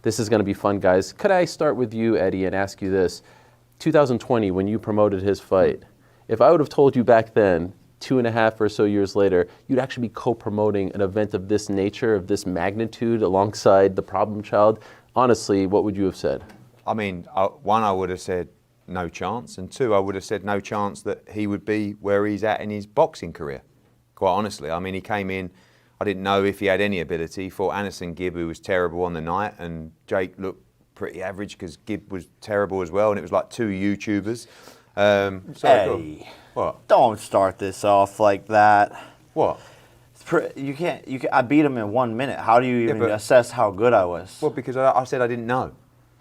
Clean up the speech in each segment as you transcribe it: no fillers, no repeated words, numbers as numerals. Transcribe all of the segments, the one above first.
This is going to be fun, guys. Could I start with you, Eddie, and ask you this? 2020, when you promoted his fight, if I would have told you back then, 2.5 or so years later, you'd actually be co-promoting an event of this nature, of this magnitude, alongside the problem child, honestly, what would you have said? I mean, one, I would have said no chance, and two, I would have said no chance that he would be where he's at in his boxing career, quite honestly. I mean, he came in, I didn't know if he had any ability. Fought Anderson Gibb, who was terrible on the night, and Jake looked pretty average because Gibb was terrible as well, and it was like two YouTubers. Eddie, what? Don't start this off like that. What? You can't. I beat him in 1 minute. How do you even assess how good I was? Well, because I said I didn't know,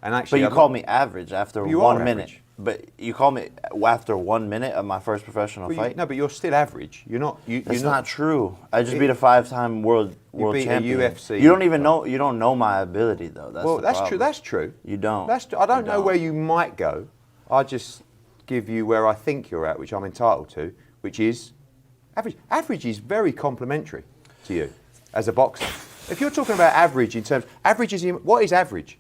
and actually. But you called me average after 1 minute. Average. But you called me after 1 minute of my first professional fight. No, but you're still average. You're not. That's not true. I just beat a 5-time world champion. A UFC. You don't even know. You don't know my ability though. That's true. That's true. You don't. I don't know where you might go. I just give you where I think you're at, which I'm entitled to, which is average. Average is very complimentary to you as a boxer. If you're talking about average in terms, what is average?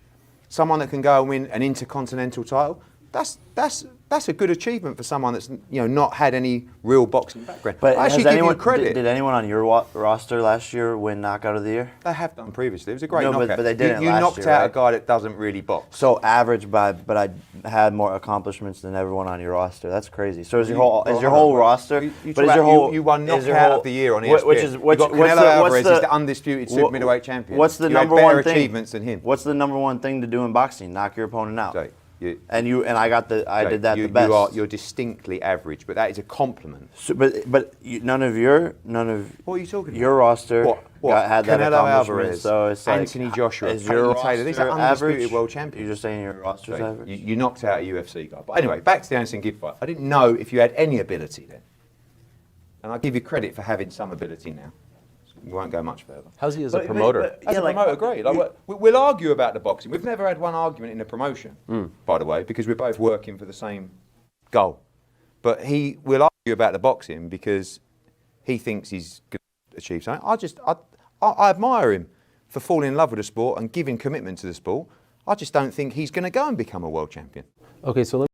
Someone that can go and win an intercontinental title. That's a good achievement for someone that's not had any real boxing background. But I actually give you credit. Did anyone on your roster last year win Knockout of the Year? They have done previously. It was a great knockout. But they didn't You last knocked year, out right? a guy that doesn't really box. So average, but I had more accomplishments than everyone on your roster. That's crazy. So is your whole roster? You won Knockout of the Year on ESPN. What's the undisputed super middleweight champion. What's the you number had better one thing? achievements than him. What's the number one thing to do in boxing? Knock your opponent out. So, I did that the best. You're distinctly average, but that is a compliment. So, but none of your What are you talking about? Your roster had that Canelo accomplishment. Alvarez, So it's like Anthony Joshua, is your Taylor. These are undisputed average? world champions. You're just saying your roster's average. You knocked out a UFC guy. But anyway, back to the Anderson Gibb fight. I didn't know if you had any ability then, and I give you credit for having some ability now. We won't go much further. How's he as a promoter? As a promoter, great. We'll argue about the boxing. We've never had one argument in a promotion, by the way, because we're both working for the same goal. But he will argue about the boxing because he thinks he's going to achieve something. I admire him for falling in love with the sport and giving commitment to the sport. I just don't think he's going to go and become a world champion. Okay, so